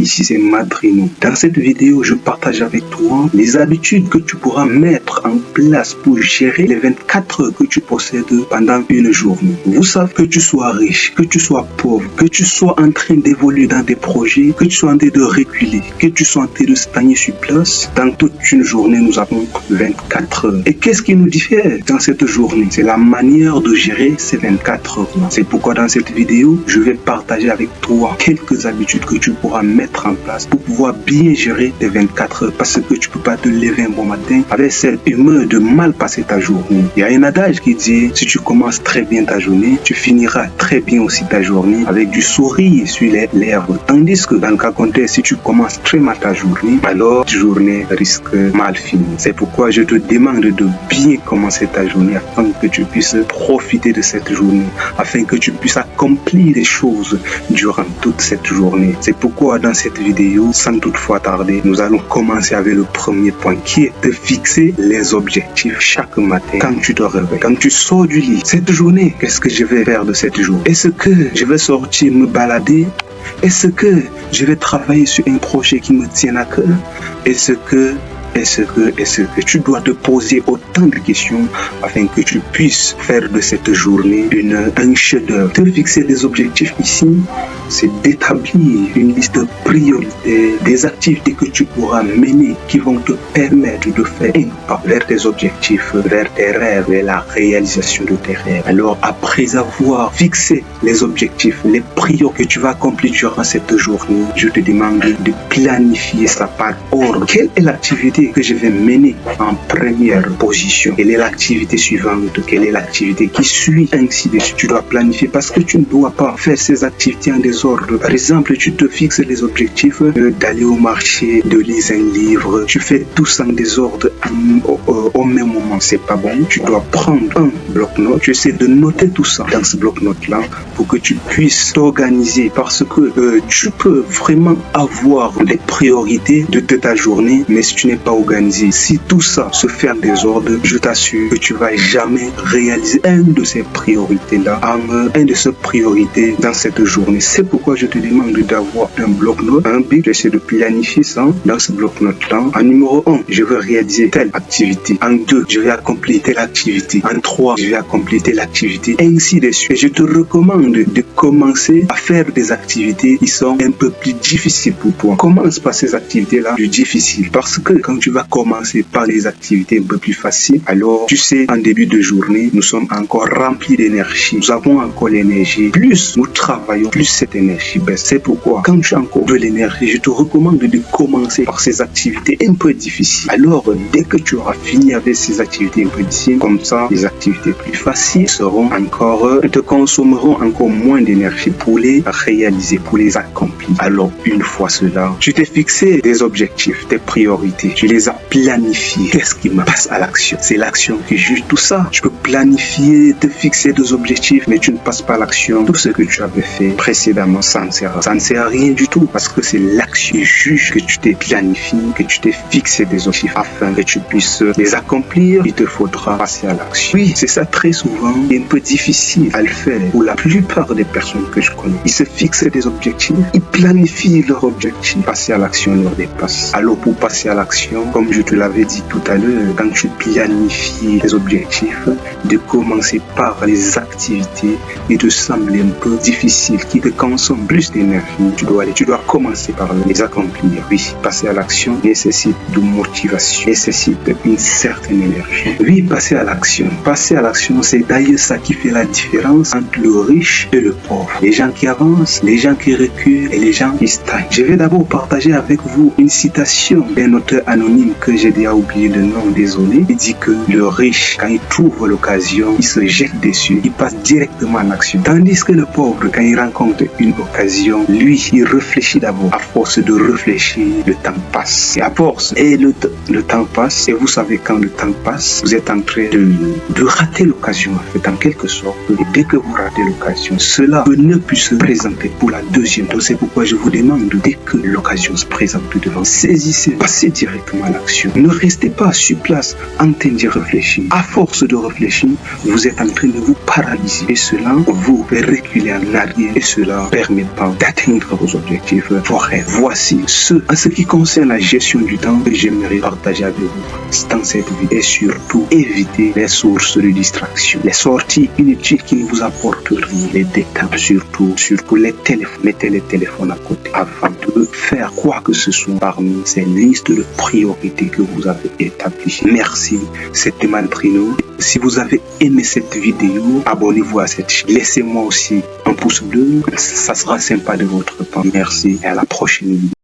Ici c'est Madrino. Dans cette vidéo, je partage avec toi les habitudes que tu pourras mettre en place pour gérer les 24 heures que tu possèdes pendant une journée. Vous savez, que tu sois riche, que tu sois pauvre, que tu sois en train d'évoluer dans des projets, que tu sois en train de reculer, que tu sois en train de stagner sur place, dans toute une journée, nous avons 24 heures. Et qu'est-ce qui nous diffère dans cette journée? C'est la manière de gérer ces 24 heures-là. C'est pourquoi dans cette vidéo, je vais partager avec toi quelques habitudes que tu pourras mettre en place pour pouvoir bien gérer tes 24 heures, parce que tu peux pas te lever un bon matin avec cette humeur de mal passer ta journée. Il y a un adage qui dit, si tu commences très bien ta journée, tu finiras très bien aussi ta journée avec du sourire sur les lèvres. Tandis que dans le cas contraire, si tu commences très mal ta journée, alors ta journée risque mal finir. C'est pourquoi je te demande de bien commencer ta journée afin que tu puisses profiter de cette journée, afin que tu puisses accomplir des choses durant toute cette journée. C'est pourquoi dans cette vidéo, sans toutefois tarder, nous allons commencer avec le premier point qui est de fixer les objectifs chaque matin quand tu te réveilles, quand tu sors du lit. Cette journée, qu'est-ce que je vais faire de cette journée? Est-ce que je vais sortir me balader? Est-ce que je vais travailler sur un projet qui me tient à cœur? Est-ce que tu dois te poser autant de questions afin que tu puisses faire de cette journée un chef-d'œuvre. Te fixer des objectifs ici, c'est d'établir une liste prioritaire des activités que tu pourras mener qui vont te permettre de faire un pas vers tes objectifs, vers tes rêves, vers la réalisation de tes rêves. Alors, après avoir fixé les objectifs, les priorités que tu vas accomplir durant cette journée, je te demande de planifier ça par ordre. Quelle est l'activité que je vais mener en première position? Quelle est l'activité suivante? Quelle est l'activité qui suit? Ainsi de suite. Tu dois planifier parce que tu ne dois pas faire ces activités en désordre. Par exemple, tu te fixes les objectifs d'aller au marché, de lire un livre. Tu fais tout ça en désordre au même moment. C'est pas bon. Tu dois prendre un bloc-notes. Tu essaies de noter tout ça dans ce bloc-notes-là pour que tu puisses t'organiser, parce que tu peux vraiment avoir les priorités de ta journée, mais si tu n'es pas organisé, si tout ça se fait en désordre, je t'assure que tu vas jamais réaliser un de ces priorités-là, un de ces priorités dans cette journée. C'est pourquoi je te demande d'avoir un bloc-notes, un bic. J'essaie de planifier ça dans ce bloc-notes-là. En numéro 1, je vais réaliser telle activité. En 2, je vais accomplir telle activité. En 3, je vais accomplir telle activité. Ainsi de suite. Et je te recommande de commencer à faire des activités qui sont un peu plus difficiles pour toi. Commence par ces activités-là plus difficiles, parce que quand tu vas commencer par les activités un peu plus faciles, alors tu sais, en début de journée, nous sommes encore remplis d'énergie. Nous avons encore l'énergie. Plus nous travaillons, plus cette énergie baisse. C'est pourquoi, quand tu as encore de l'énergie, je te recommande de commencer par ces activités un peu difficiles. Alors, dès que tu auras fini avec ces activités un peu difficiles, comme ça, les activités plus faciles te consommeront encore moins d'énergie pour les réaliser, pour les accomplir. Alors, une fois cela, tu t'es fixé des objectifs, tes priorités, tu les as planifiés. Qu'est-ce qui me passe à l'action? C'est l'action qui juge tout ça. Tu peux planifier, te fixer des objectifs, mais tu ne passes pas à l'action. Tout ce que tu avais fait précédemment, ça ne sert à rien du tout, parce que c'est l'action qui juge que tu t'es planifié, que tu t'es fixé des objectifs afin que tu puisses les accomplir. Il te faudra passer à l'action. Oui, c'est ça très souvent, c'est un peu difficile à le faire pour la plupart des personnes que je connais. Ils se fixent des objectifs, ils planifient leurs objectifs. Passer à l'action leur dépasse. Alors, pour passer à l'action, comme je te l'avais dit tout à l'heure, quand tu planifies tes objectifs, de commencer par les activités qui te semblent un peu difficiles, qui te consomment plus d'énergie, tu dois commencer par les accomplir. Oui, passer à l'action nécessite de motivation, nécessite une certaine énergie. Oui, passer à l'action. Passer à l'action, c'est d'ailleurs ça qui fait la différence entre le riche et le pauvre. Les gens qui avancent, les gens qui reculent et les gens qui stagnent. Je vais d'abord partager avec vous une citation d'un auteur anonyme que j'ai déjà oublié le nom, désolé. Il dit que le riche, quand il trouve l'occasion, il se jette dessus, il passe directement à l'action. Tandis que le pauvre, quand il rencontre une occasion, lui, il réfléchit d'abord. À force de réfléchir, le temps passe. Et à force, et le temps passe, et vous savez, quand le temps passe, vous êtes en train de rater l'occasion, en fait, en quelque sorte. Et dès que vous ratez l'occasion, cela peut ne plus se présenter pour la deuxième. Donc c'est pourquoi je vous demande, dès que l'occasion se présente devant, saisissez, passez directement directement à l'action. Ne restez pas sur place en train d'y réfléchir. À force de réfléchir, vous êtes en train de vous paralyser et cela vous fait reculer en arrière et cela ne permet pas d'atteindre vos objectifs, vos rêves. Voici en ce qui concerne la gestion du temps que j'aimerais partager avec vous dans cette vidéo et surtout éviter les sources de distraction, les sorties inutiles qui ne vous apportent rien, les détails, surtout les téléphones, mettez les téléphones à côté avant de faire quoi que ce soit parmi ces listes de priorités que vous avez établies. Merci, c'était Mantrino. Si vous avez aimé cette vidéo, abonnez-vous à cette chaîne. Laissez-moi aussi un pouce bleu, ça sera sympa de votre part. Merci et à la prochaine vidéo.